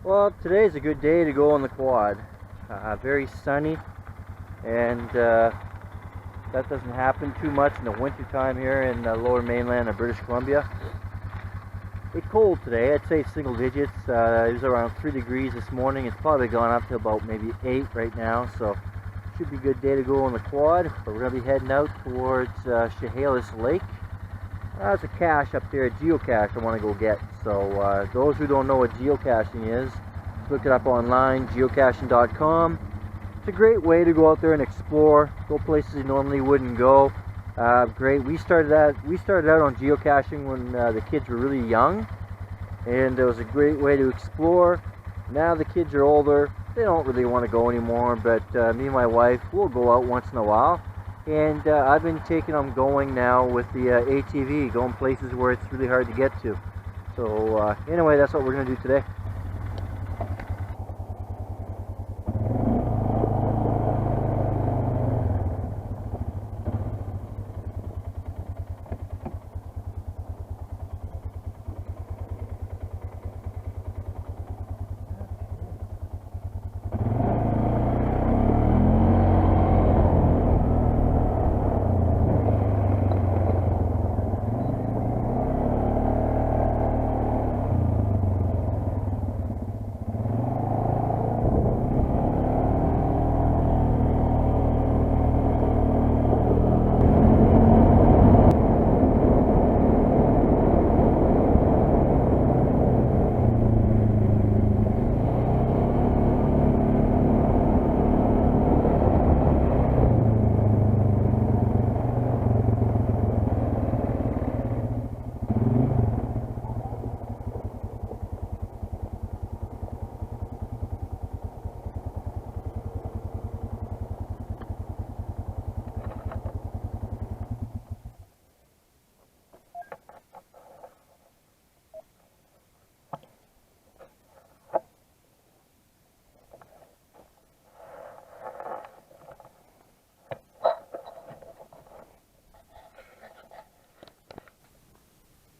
Well, today's a good day to go on the quad. Very sunny, and that doesn't happen too much in the winter time here in the lower mainland of British Columbia. It's cold today. I'd say single digits. It was around 3 degrees this morning. It's probably gone up to about maybe 8 right now, so should be a good day to go on the quad. But we're going to be heading out towards Chehalis Lake. There's a cache up there, a geocache I want to go get. So those who don't know what geocaching is, look it up online, geocaching.com. It's a great way to go out there and explore, go places you normally wouldn't go. Great. We started out on geocaching when the kids were really young, and it was a great way to explore. Now the kids are older, they don't really want to go anymore, but me and my wife will go out once in a while. And I've been taking them going now with the ATV, going places where it's really hard to get to. So anyway, that's what we're going to do today.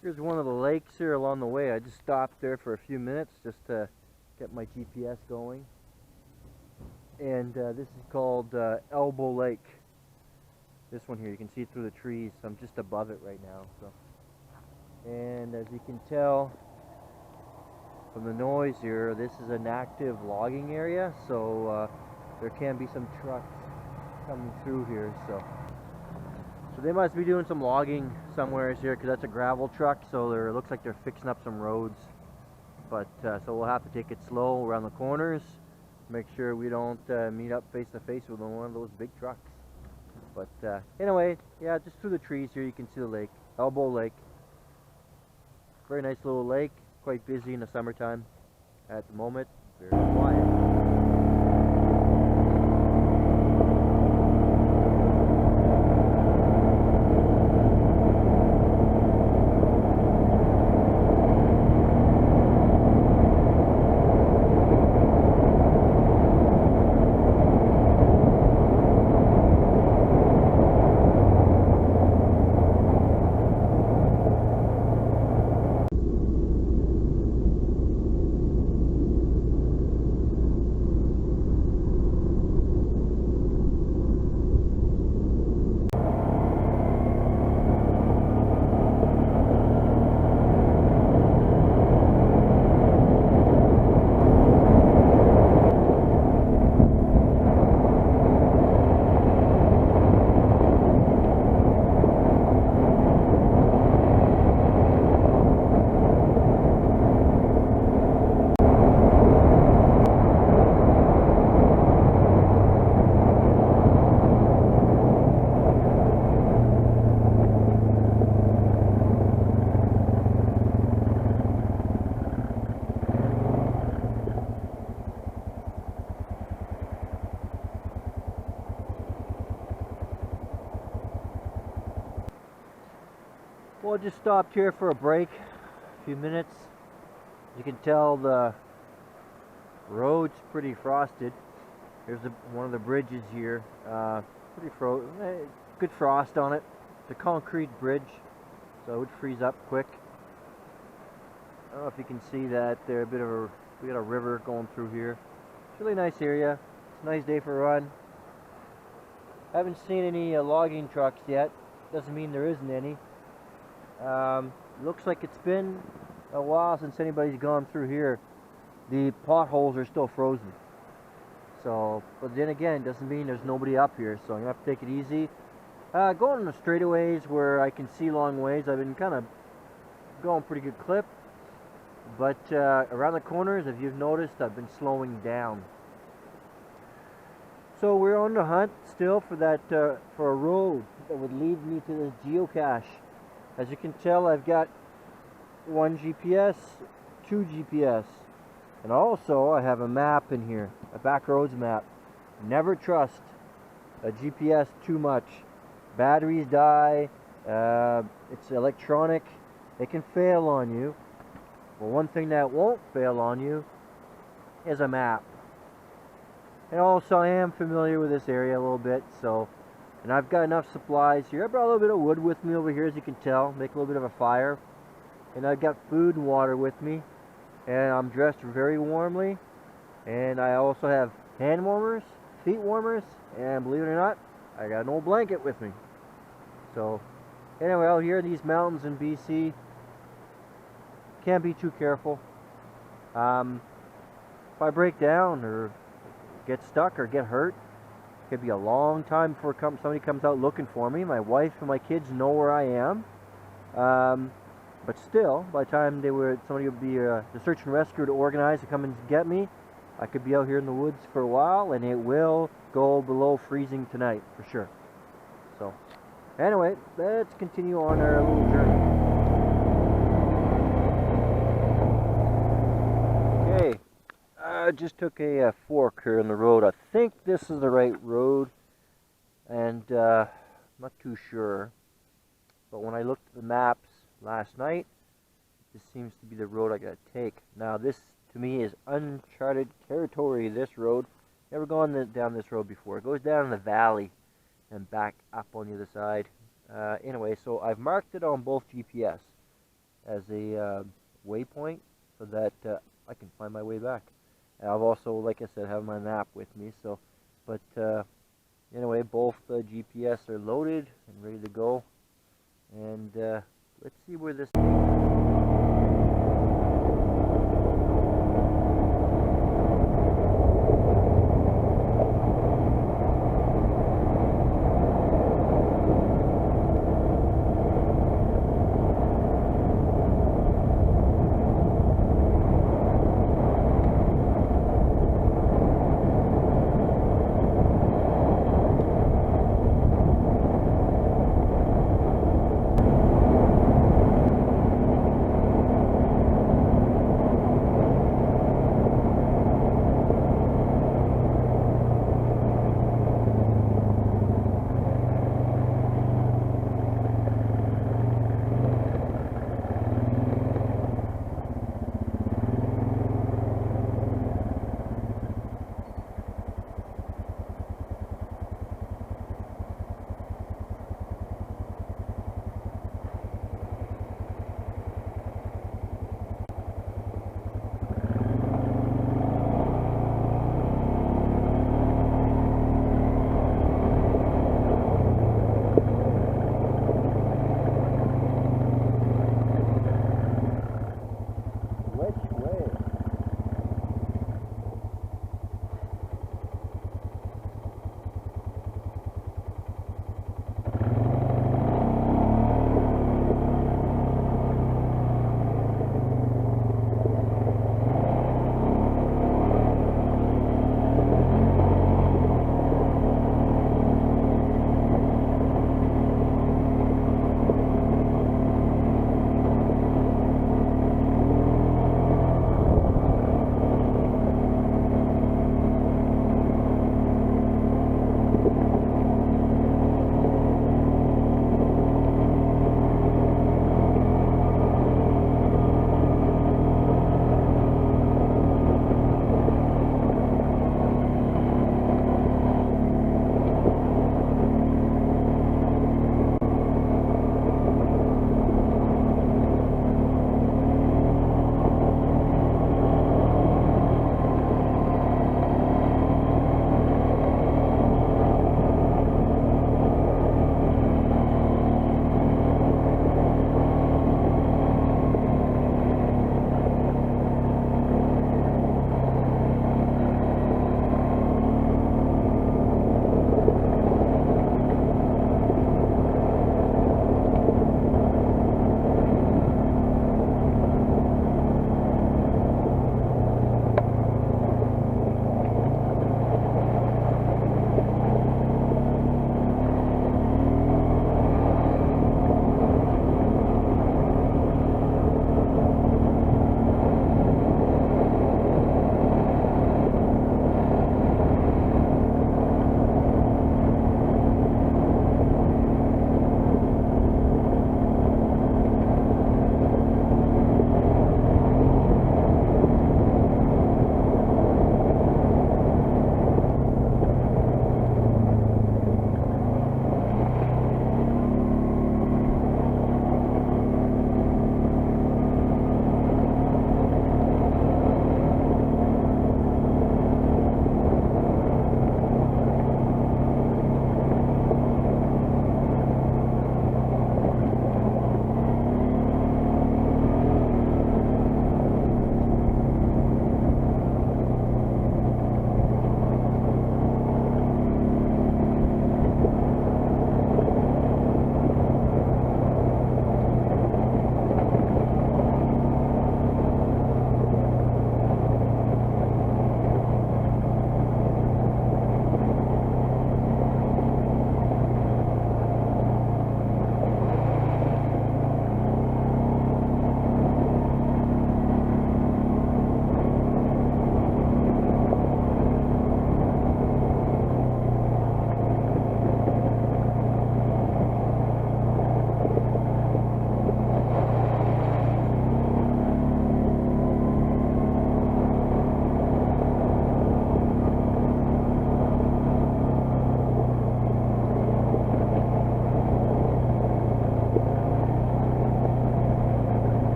Here's one of the lakes here along the way. I just stopped there for a few minutes just to get my GPS going. And this is called Elbow Lake. This one here, you can see it through the trees. I'm just above it right now. And as you can tell from the noise here, this is an active logging area, so there can be some trucks coming through here. So they must be doing some logging somewhere here, because that's a gravel truck, so it looks like they're fixing up some roads. But so we'll have to take it slow around the corners, make sure we don't meet up face to face with one of those big trucks. But anyway, yeah, just through the trees here you can see the lake, Elbow Lake. Very nice little lake, quite busy in the summertime. At the moment, very quiet. Well, I just stopped here for a break, a few minutes. You can tell the road's pretty frosted. Here's one of the bridges here. Good frost on it. It's a concrete bridge, so it would freeze up quick. I don't know if you can see that there, a bit of a We got a river going through here. It's a really nice area. It's a nice day for a run. Haven't seen any logging trucks yet. Doesn't mean there isn't any. Looks like it's been a while since anybody's gone through here. The potholes are still frozen. So, but then again, doesn't mean there's nobody up here. So I'm gonna have to take it easy. Going on the straightaways where I can see long ways. I've been kind of going pretty good clip. But around the corners, if you've noticed, I've been slowing down. So we're on the hunt still for that for a road that would lead me to this geocache. As you can tell, I've got one GPS, two GPS, and also I have a map in here, a back roads map. Never trust a GPS too much. Batteries die. It's electronic. It can fail on you. Well, one thing that won't fail on you is a map. And also, I am familiar with this area a little bit, so, and I've got enough supplies here. I brought a little bit of wood with me over here, as you can tell, make a little bit of a fire. And I've got food and water with me, and I'm dressed very warmly. And I also have hand warmers, feet warmers, and believe it or not, I got an old blanket with me. So, anyway, out here in these mountains in BC, can't be too careful. If I break down or get stuck or get hurt, it could be a long time before somebody comes out looking for me. My wife and my kids know where I am, but still, by the time somebody would be the search and rescue to organize to come and get me, I could be out here in the woods for a while, and it will go below freezing tonight for sure. So, anyway, let's continue on our little journey. Okay. I just took a fork here in the road. I think this is the right road, and I'm not too sure. But when I looked at the maps last night, this seems to be the road I gotta take. Now this, to me, is uncharted territory, this road. Never gone down this road before. It goes down in the valley and back up on the other side. Anyway, so I've marked it on both GPS as a waypoint so that I can find my way back. I've also, like I said, have my map with me. So, but anyway, both GPS are loaded and ready to go. And let's see where this takes us.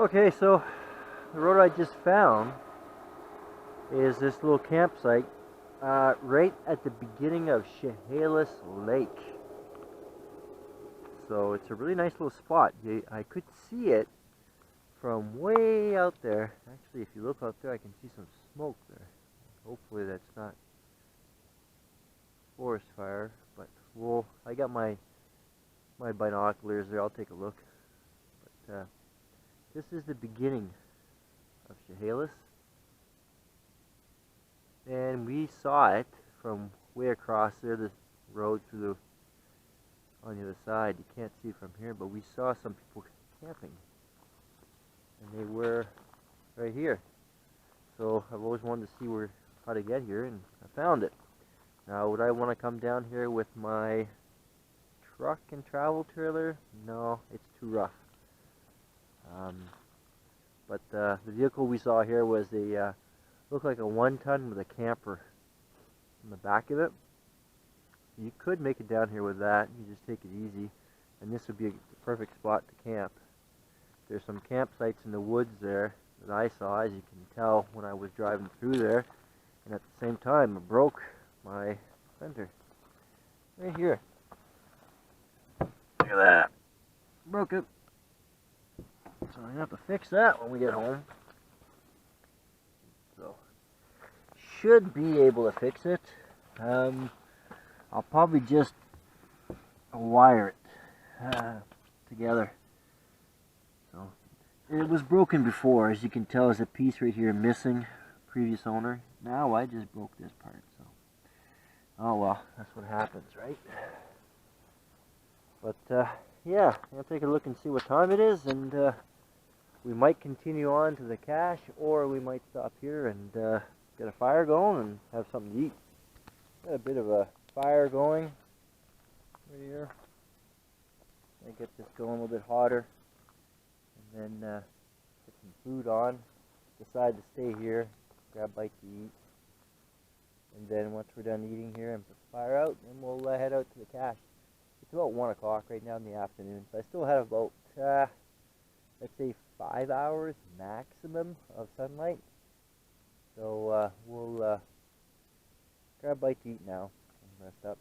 Okay, so the road I just found is this little campsite right at the beginning of Chehalis Lake. So it's a really nice little spot. I could see it from way out there. Actually, if you look out there, I can see some smoke there. Hopefully that's not forest fire, but I got my binoculars there. I'll take a look. But this is the beginning of Chehalis, and we saw it from way across there. The road through on the other side. You can't see it from here, but we saw some people camping, and they were right here. So I've always wanted to see how to get here, and I found it. Now, would I want to come down here with my truck and travel trailer? No, it's too rough. But the vehicle we saw here was looked like a 1-ton with a camper in the back of it. You could make it down here with that. You just take it easy, and this would be the perfect spot to camp. There's some campsites in the woods there that I saw, as you can tell when I was driving through there, and at the same time I broke my fender right here. Look at that. Broke it. So I'm gonna have to fix that when we get home. So should be able to fix it. I'll probably just wire it together. So it was broken before, as you can tell. There's a piece right here missing, previous owner. Now I just broke this part. So oh well, that's what happens, right? But yeah, I'll take a look and see what time it is, and we might continue on to the cache, or we might stop here and get a fire going and have something to eat. Got a bit of a fire going right here. I get this going a little bit hotter, and then put some food on. Decide to stay here, grab a bite to eat, and then once we're done eating here and put the fire out, then we'll head out to the cache. It's about 1 o'clock right now in the afternoon, so I still have about let's say 5 hours maximum of sunlight. So we'll grab a bite to eat now and rest up.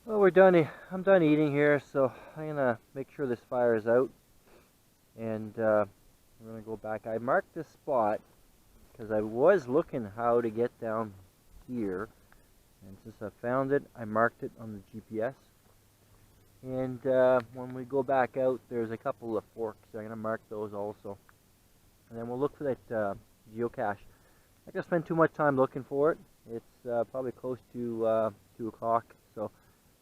Well, we're done. I'm done eating here, so I'm gonna make sure this fire is out, and I'm gonna go back. I marked this spot because I was looking how to get down here, and since I found it, I marked it on the GPS. And when we go back out, there's a couple of forks. So I'm gonna mark those also, and then we'll look for that geocache. I can spend too much time looking for it. It's probably close to 2 o'clock, so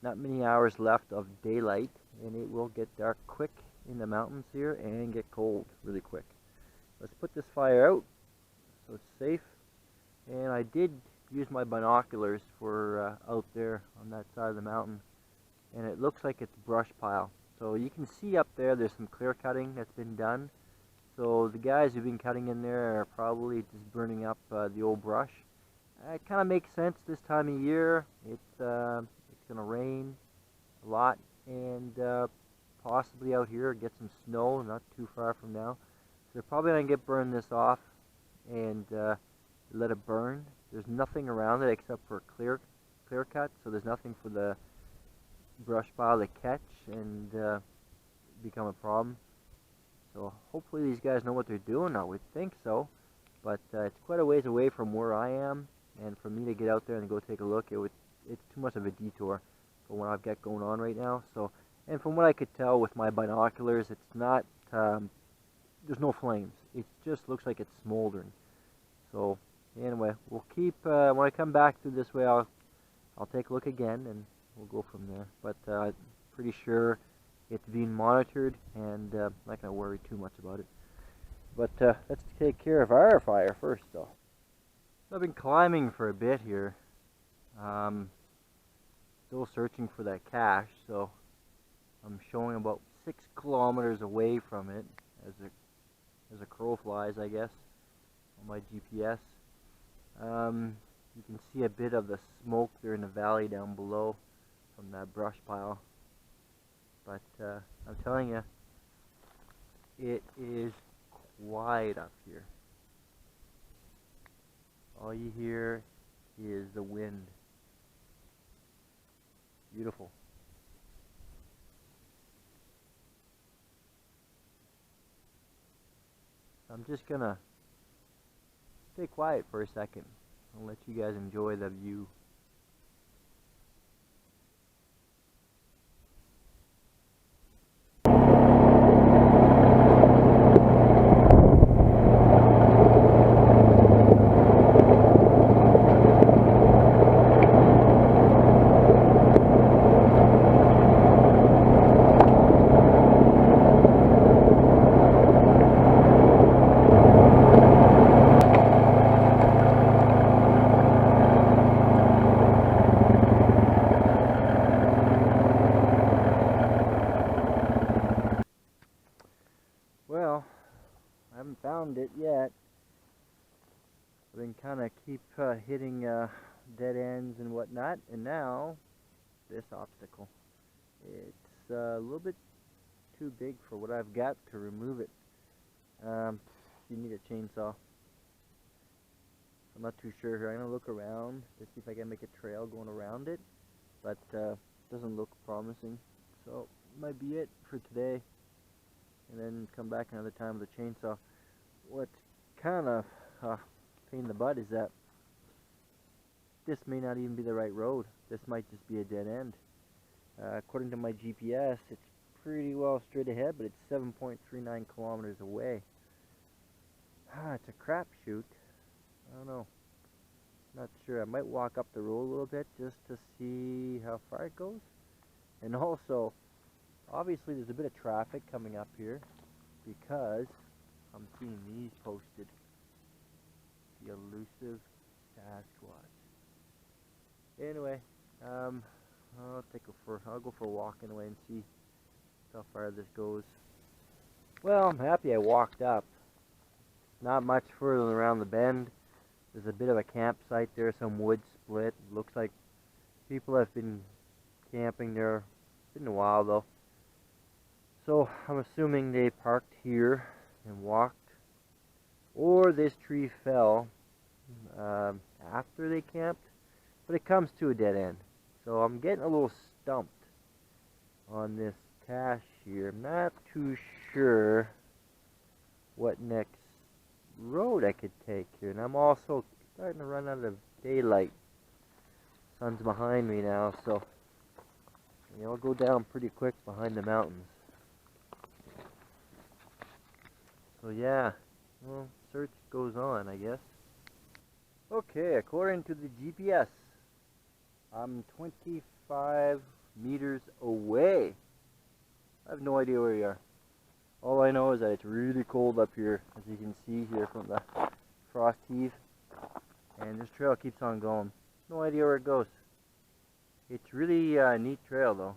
not many hours left of daylight, and it will get dark quick in the mountains here and get cold really quick. Let's put this fire out so it's safe. And I did use my binoculars for out there on that side of the mountain, and it looks like it's brush pile. So you can see up there's some clear cutting that's been done. So the guys who've been cutting in there are probably just burning up the old brush. It kind of makes sense this time of year. It's going to rain a lot, and possibly out here get some snow not too far from now. So they're probably going to burn this off and let it burn. There's nothing around it except for clear cut, so there's nothing for the brush pile to catch and become a problem. So hopefully these guys know what they're doing. I would think so, but it's quite a ways away from where I am, and for me to get out there and go take a look, it's too much of a detour for what I've got going on right now. So, and from what I could tell with my binoculars, it's not, there's no flames. It just looks like it's smoldering. So anyway, we'll keep, when I come back through this way, I'll take a look again, and we'll go from there. But I'm pretty sure it's being monitored, and I'm not going to worry too much about it. But let's take care of our fire first, though. So I've been climbing for a bit here. Still searching for that cache, so I'm showing about 6 kilometers away from it as a crow flies, I guess, on my GPS. You can see a bit of the smoke there in the valley down below from that brush pile. But I'm telling you, it is quiet up here. All you hear is the wind. Beautiful. I'm just gonna stay quiet for a second and let you guys enjoy the view. Well, I haven't found it yet. I've been kind of keep hitting dead ends and whatnot, and now this obstacle. It's a little bit too big for what I've got to remove it. You need a chainsaw. I'm not too sure here. I'm gonna look around to see if I can make a trail going around it, but doesn't look promising. So might be it for today, and then come back another time with a chainsaw. What's kind of pain in the butt is that this may not even be the right road. This might just be a dead end. According to my GPS, it's pretty well straight ahead, but it's 7.39 kilometers away. It's a crapshoot. I don't know. Not sure. I might walk up the road a little bit just to see how far it goes. And also, obviously there's a bit of traffic coming up here because I'm seeing these posted. The elusive Sasquatch. Anyway, I'll go for a walk anyway and see how far this goes. Well, I'm happy I walked up. Not much further than around the bend. There's a bit of a campsite there, some wood split. Looks like people have been camping there. It's been a while though. So I'm assuming they parked here and walked, or this tree fell after they camped, but it comes to a dead end. So I'm getting a little stumped on this cache here. I'm not too sure what next road I could take here, and I'm also starting to run out of daylight. Sun's behind me now, so I'll go down pretty quick behind the mountains. So yeah, well, search goes on, I guess. Okay, according to the GPS, I'm 25 meters away. I have no idea where we are. All I know is that it's really cold up here, as you can see here from the frost heave. And this trail keeps on going. No idea where it goes. It's really a neat trail though.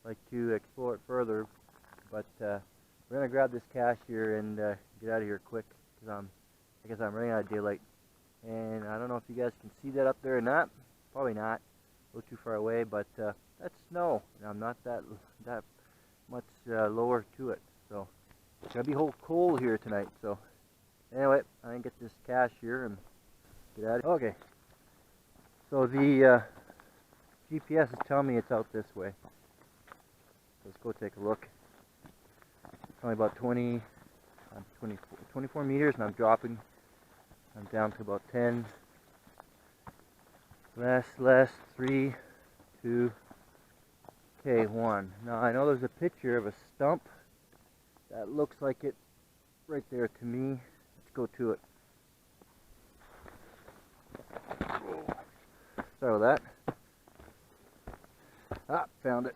I'd like to explore it further, but we're going to grab this cache here and get out of here quick, because I guess I'm running out of daylight. And I don't know if you guys can see that up there or not. Probably not. A little too far away, but that's snow. And I'm not that much lower to it. So it's going to be cold here tonight. So anyway, I'm going to get this cache here and get out of here. Okay. So the GPS is telling me it's out this way. Let's go take a look. It's only about 24 meters, and I'm dropping. I'm down to about 10. Less, 3, 2, okay, 1. Now I know there's a picture of a stump. That looks like it right there to me. Let's go to it. Sorry about that. Ah, found it.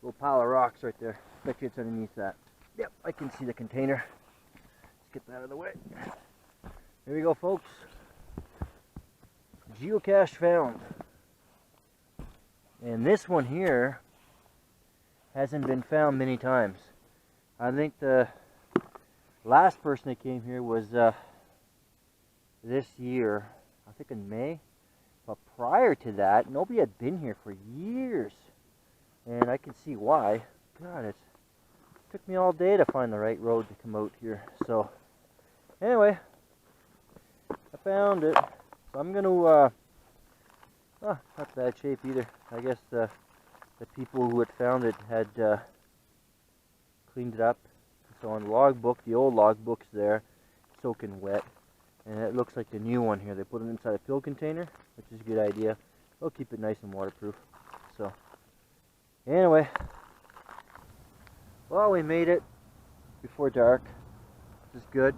Little pile of rocks right there. Bet you it's underneath that. Yep, I can see the container. Let's get that out of the way. Here we go, folks. Geocache found. And this one here hasn't been found many times. I think the last person that came here was this year, I think in May. But prior to that, nobody had been here for years. And I can see why. God, it took me all day to find the right road to come out here. So, anyway, I found it. So I'm going to, not bad shape either. I guess the people who had found it had cleaned it up. So on the logbook, the old logbook's there, soaking wet. And it looks like the new one here. They put it inside a pill container, which is a good idea. They'll keep it nice and waterproof. So, anyway, well, we made it before dark, which is good.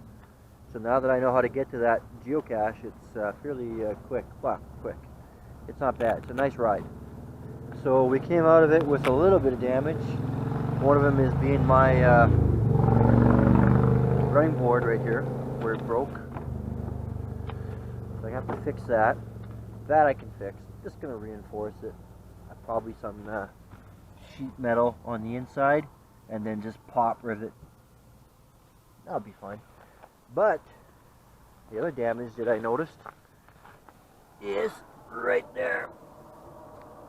So now that I know how to get to that geocache, it's fairly quick. Well, quick. It's not bad. It's a nice ride. So we came out of it with a little bit of damage. One of them is being my running board right here, where it broke. So I have to fix that. That I can fix. Just going to reinforce it. Probably some sheet metal on the inside, and then just pop rivet. That'll be fine. But the other damage that I noticed is right there.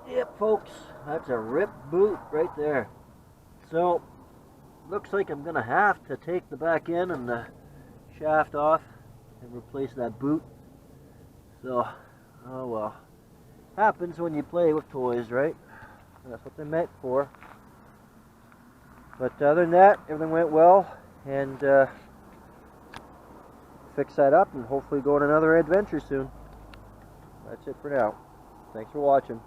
Yep, folks, that's a ripped boot right there. So looks like I'm gonna have to take the back end and the shaft off and replace that boot. So, oh well. Happens when you play with toys, right? That's what they're meant for. But other than that, everything went well, and fix that up and hopefully go on another adventure soon. That's it for now. Thanks for watching.